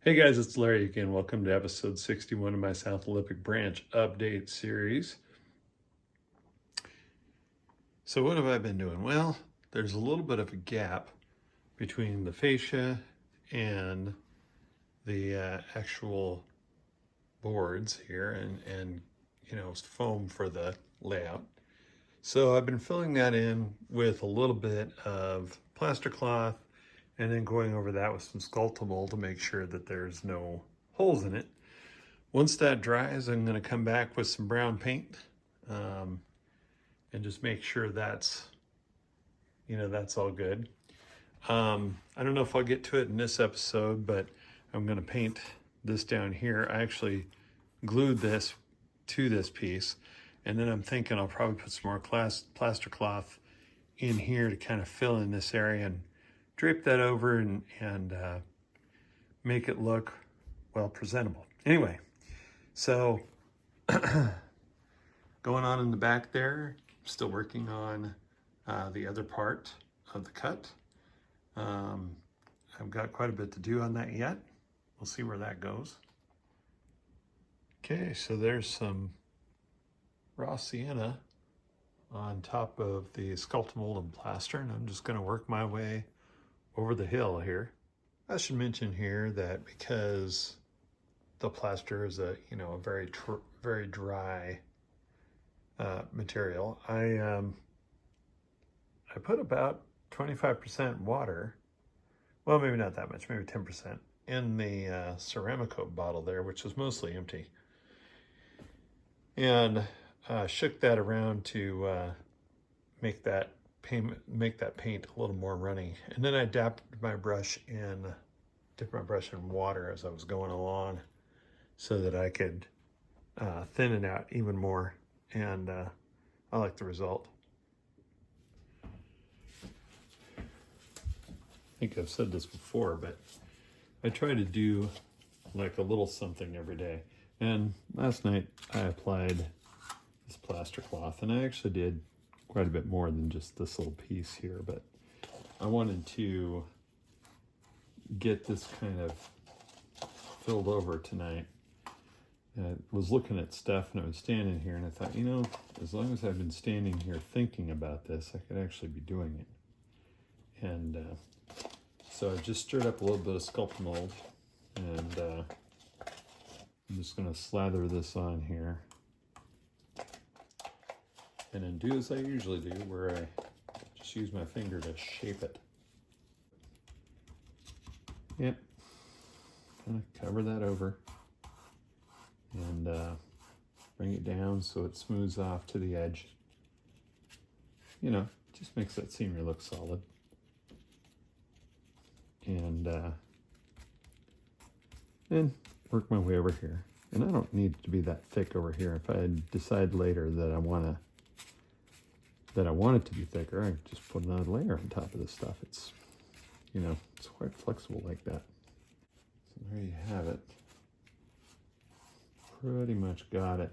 Hey guys, it's Larry again. Welcome to episode 61 of my South Olympic Branch update series. So what have I been doing? Well, there's a little bit of a gap between the fascia and the actual boards here and foam for the layout. So I've been filling that in with a little bit of plaster cloth and then going over that with some Sculptamold to make sure that there's no holes in it. Once that dries, I'm going to come back with some brown paint and just make sure that's all good. I don't know if I'll get to it in this episode, but I'm going to paint this down here. I actually glued this to this piece, and then I'm thinking I'll probably put some more plaster cloth in here to kind of fill in this area and drape that over and make it look well presentable. Anyway, so going on in the back there, still working on the other part of the cut. I've got quite a bit to do on that yet. We'll see where that goes. Okay, so there's some raw sienna on top of the Sculptamold and plaster, and I'm just going to work my way over the hill here. I should mention here that because the plaster is a very dry material, I put about 25% water, well, maybe not that much, maybe 10%, in the Ceramicoat bottle there, which is mostly empty, and shook that around to make that paint a little more runny. And then I dipped my brush in water as I was going along so that I could thin it out even more, and I like the result. I think I've said this before, but I try to do like a little something every day. And last night I applied this plaster cloth, and I actually did quite a bit more than just this little piece here, but I wanted to get this kind of filled over tonight. And I was looking at stuff and I was standing here and I thought, as long as I've been standing here thinking about this, I could actually be doing it. And so I just stirred up a little bit of Sculptamold, and I'm just going to slather this on here and then do as I usually do, where I just use my finger to shape it. Yep, kind of cover that over and bring it down so it smooths off to the edge. Just makes that scenery look solid. And then work my way over here. And I don't need it to be that thick over here. If I decide later that I want it to be thicker, I just put another layer on top of this stuff. It's, it's quite flexible like that. So there you have it. Pretty much got it.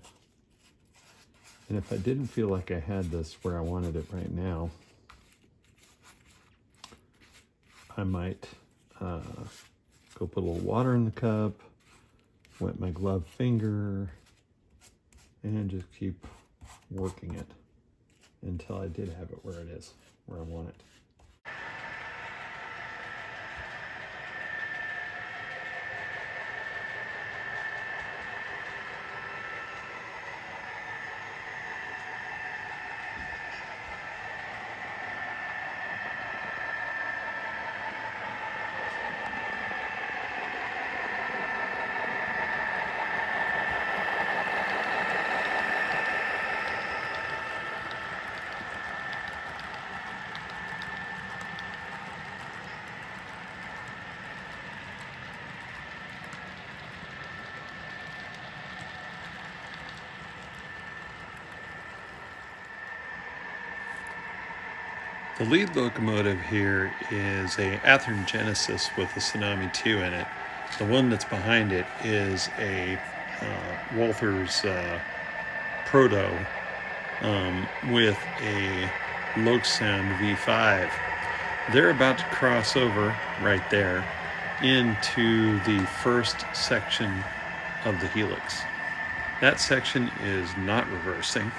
And if I didn't feel like I had this where I wanted it right now, I might go put a little water in the cup, wet my gloved finger, and just keep working it until I did have it where it is, where I want it. The lead locomotive here is a Athearn Genesis with a Tsunami 2 in it. The one that's behind it is a Walthers Proto with a Loksound V5. They're about to cross over right there. into the first section of the helix. That section is not reversing.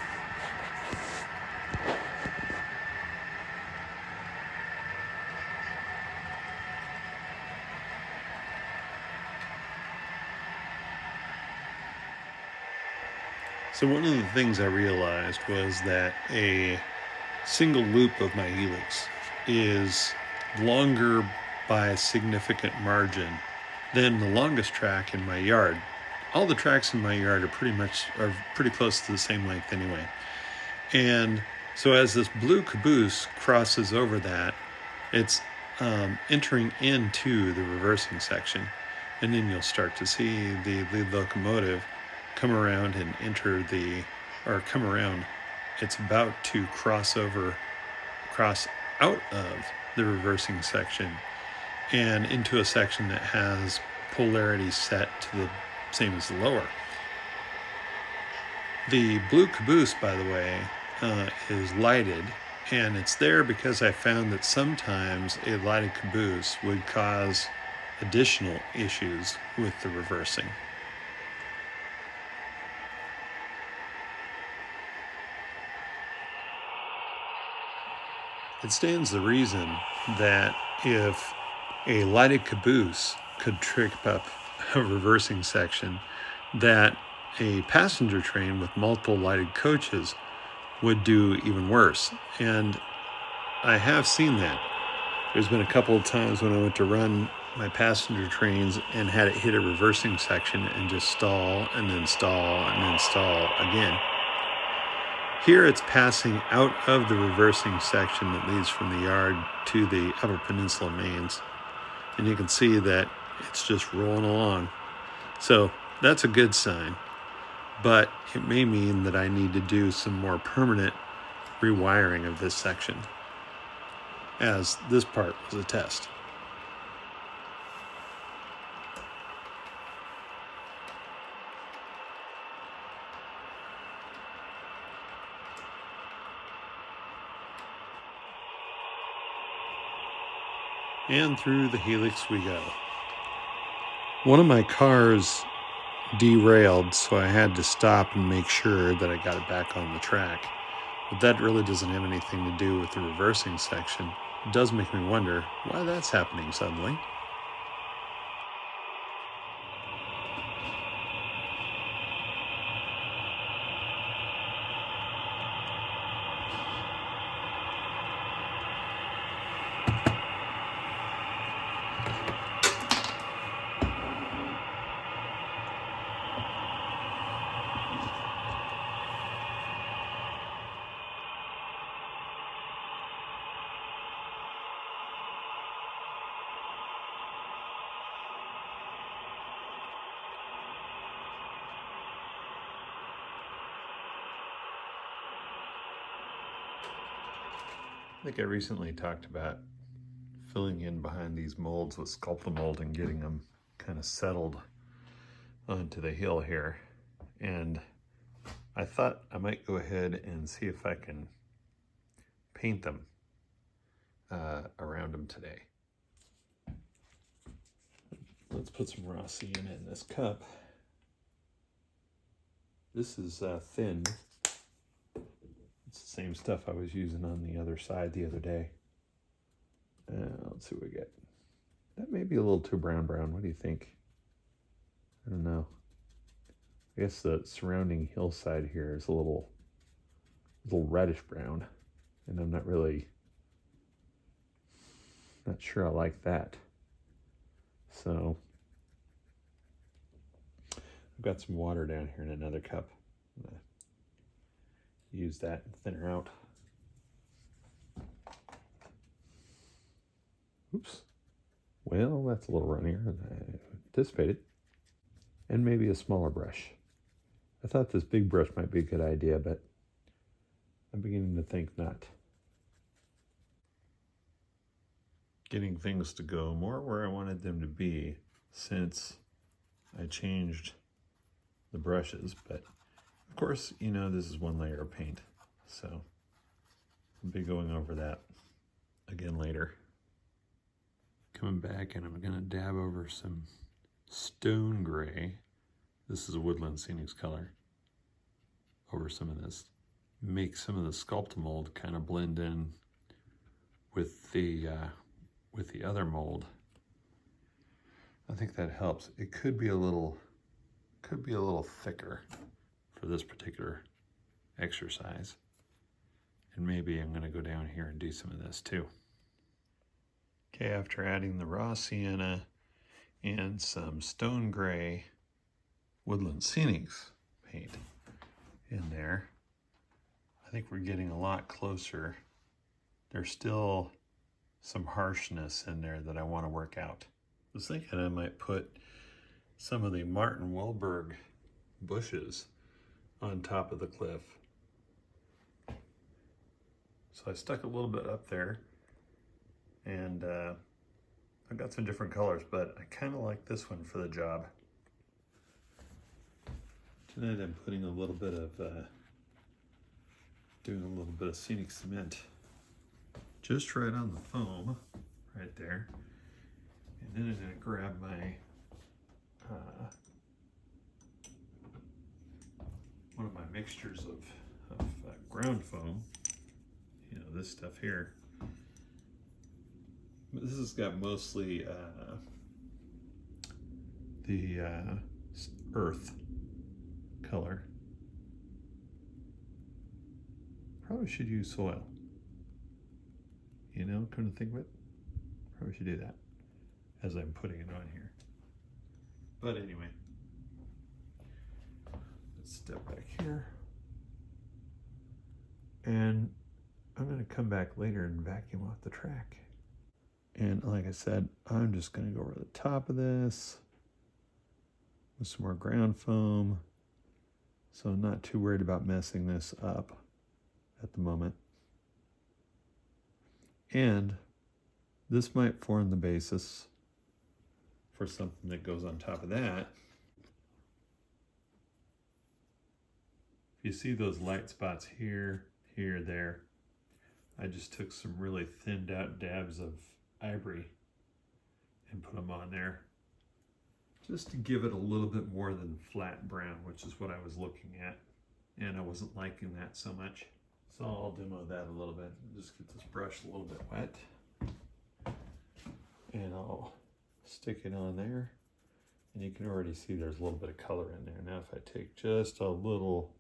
So one of the things I realized was that a single loop of my helix is longer by a significant margin than the longest track in my yard. All the tracks in my yard are pretty close to the same length anyway. And so as this blue caboose crosses over that, it's entering into the reversing section. And then you'll start to see the lead locomotive come around and come around. It's about to cross out of the reversing section and into a section that has polarity set to the same as the lower. The blue caboose, by the way, is lighted, and it's there because I found that sometimes a lighted caboose would cause additional issues with the reversing. It stands to reason that if a lighted caboose could trip up a reversing section, that a passenger train with multiple lighted coaches would do even worse. And I have seen that. There's been a couple of times when I went to run my passenger trains and had it hit a reversing section and just stall and then stall and then stall again. Here it's passing out of the reversing section that leads from the yard to the Upper Peninsula mains. And you can see that it's just rolling along. So that's a good sign. But it may mean that I need to do some more permanent rewiring of this section, as this part was a test. And through the helix we go. One of my cars derailed, so I had to stop and make sure that I got it back on the track. But that really doesn't have anything to do with the reversing section. It does make me wonder why that's happening suddenly. I think I recently talked about filling in behind these molds with Sculptamold and getting them kind of settled onto the hill here. And I thought I might go ahead and see if I can paint them around them today. Let's put some raw CN in this cup. This is thin. It's the same stuff I was using on the other side the other day. Let's see what we get. That may be a little too brown. What do you think? I don't know. I guess the surrounding hillside here is a little reddish brown, and I'm not sure I like that. So I've got some water down here in another cup. I'm gonna use that and thin her out. Oops. Well, that's a little runnier than I anticipated. And maybe a smaller brush. I thought this big brush might be a good idea, but I'm beginning to think not. Getting things to go more where I wanted them to be since I changed the brushes, but of course, you know, this is one layer of paint, so I'll be going over that again later. coming back and I'm gonna dab over some stone gray. This is a Woodland Scenics color. Over some of this. Make some of the Sculptamold kind of blend in with the other mold. I think that helps. It could be a little thicker for this particular exercise. And maybe I'm going to go down here and do some of this too. Okay, after adding the raw sienna and some stone gray Woodland Scenics paint in there, I think we're getting a lot closer. There's still some harshness in there that I want to work out. I was thinking I might put some of the Martin Welberg bushes on top of the cliff. So I stuck a little bit up there, and I got some different colors, but I kind of like this one for the job. Tonight I'm putting a little bit of, doing a little bit of scenic cement just right on the foam, right there. And then I'm going to grab my, one of my mixtures of ground foam, you know, this stuff here. This has got mostly the earth color. Probably should use soil. You know, come to think of it, probably should do that as I'm putting it on here. But anyway, let's step back here. And I'm going to come back later and vacuum off the track. And like I said, I'm just going to go over the top of this with some more ground foam. So I'm not too worried about messing this up at the moment. And this might form the basis for something that goes on top of that. If you see those light spots here, here, there, I just took some really thinned out dabs of ivory and put them on there just to give it a little bit more than flat brown, which is what I was looking at, and I wasn't liking that so much. So I'll demo that a little bit. Just get this brush a little bit wet, and I'll stick it on there, and you can already see there's a little bit of color in there. Now if I take just a little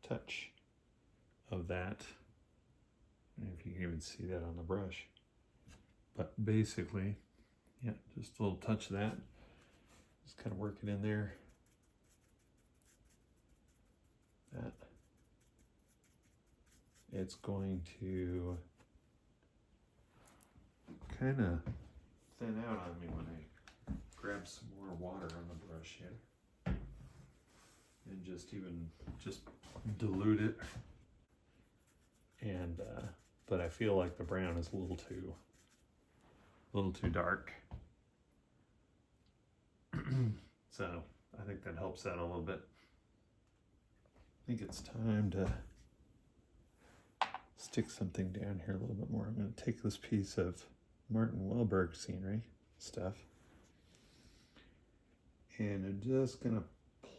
touch of that, and if you can even see that on the brush, but basically, yeah, just a little touch of that, just kind of work it in there. That it's going to kind of thin out on me when I grab some more water on the brush here and just dilute it. And but I feel like the brown is a little too dark. So I think that helps out a little bit. I think it's time to stick something down here a little bit more. I'm going to take this piece of Martin Welberg scenery stuff, and I'm just going to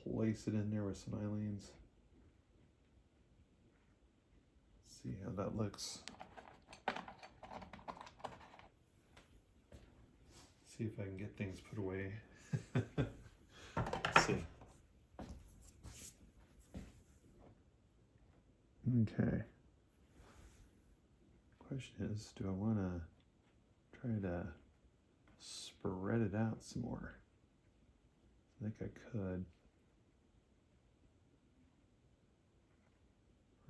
place it in there with some Aleene's. See how that looks. See if I can get things put away. Let's see. Okay. Question is, do I want to try to spread it out some more? I think I could.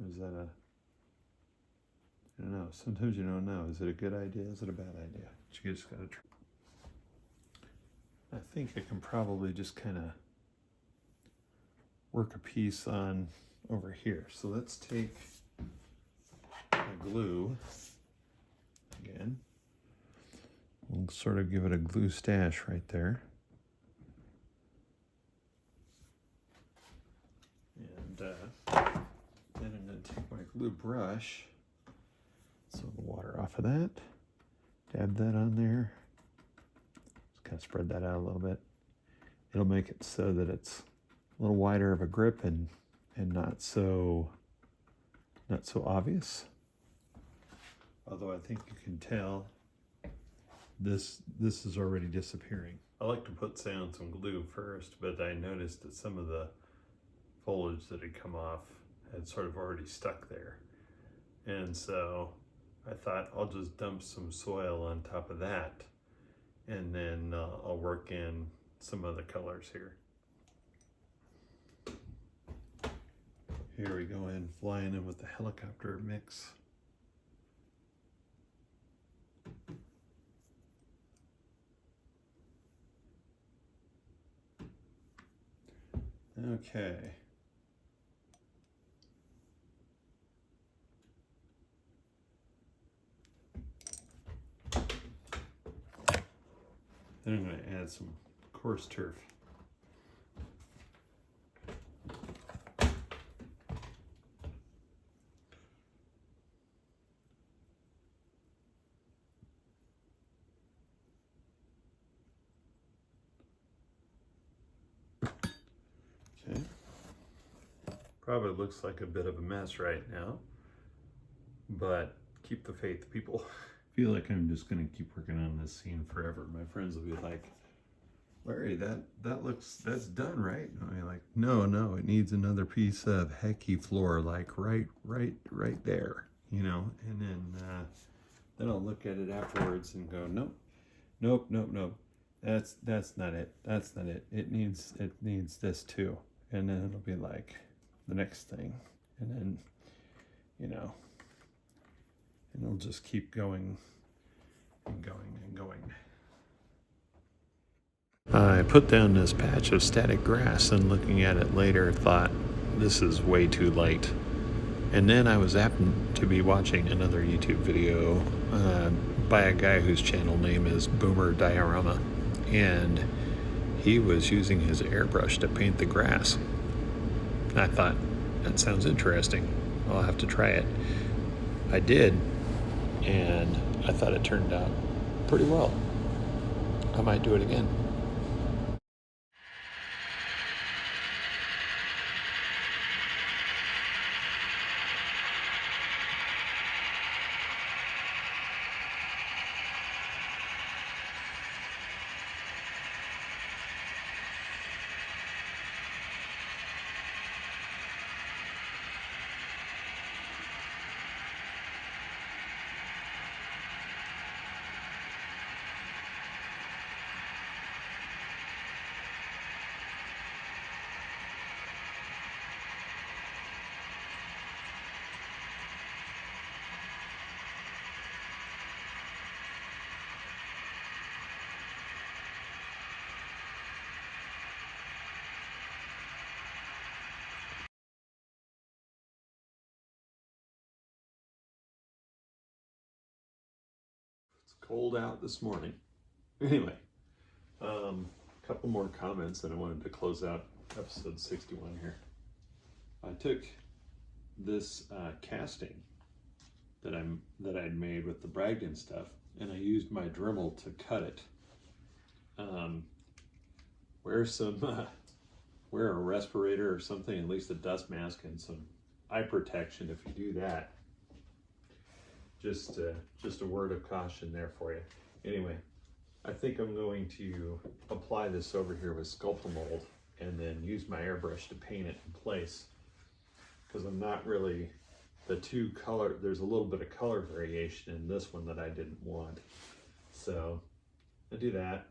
Or is that I don't know. Sometimes you don't know. Is it a good idea? Is it a bad idea? But you just gotta try. I think I can probably just kind of work a piece on over here. So let's take a glue again. We'll sort of give it a glue stash right there. And then I'm going to take my glue brush, some of the water off of that, dab that on there, kind of spread that out a little bit. It'll make it so that it's a little wider of a grip and not so obvious. Although I think you can tell this is already disappearing. I like to put down some glue first, but I noticed that some of the foliage that had come off had sort of already stuck there. And so I thought I'll just dump some soil on top of that, and then I'll work in some other colors here. Here we go in, flying in with the helicopter mix. Okay. Then I'm going to add some coarse turf. Okay. Probably looks like a bit of a mess right now, but keep the faith, people. I feel like I'm just going to keep working on this scene forever. My friends will be like, Larry, that's done, right? And I'm like, no, it needs another piece of Hecky floor, like right there, you know. And then I'll look at it afterwards and go, nope. That's not it. That's not it. It needs this too. And then it'll be like the next thing, and then, you know, and it'll just keep going and going and going. I put down this patch of static grass, and looking at it later thought, this is way too light. And then I was happened to be watching another YouTube video by a guy whose channel name is Boomer Diorama, and he was using his airbrush to paint the grass. I thought, that sounds interesting. I'll have to try it. I did, and I thought it turned out pretty well. I might do it again. Cold out this morning. Anyway, a couple more comments, and I wanted to close out episode 61 here. I took this casting that I'd made with the Bragdon stuff, and I used my Dremel to cut it. Wear a respirator or something, at least a dust mask and some eye protection if you do that. Just a word of caution there for you. Anyway, I think I'm going to apply this over here with Sculptamold and then use my airbrush to paint it in place, because I'm not really, there's a little bit of color variation in this one that I didn't want. So I'll do that,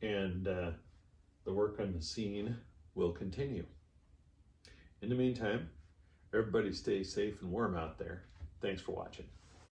and the work on the scene will continue. In the meantime, everybody stay safe and warm out there. Thanks for watching.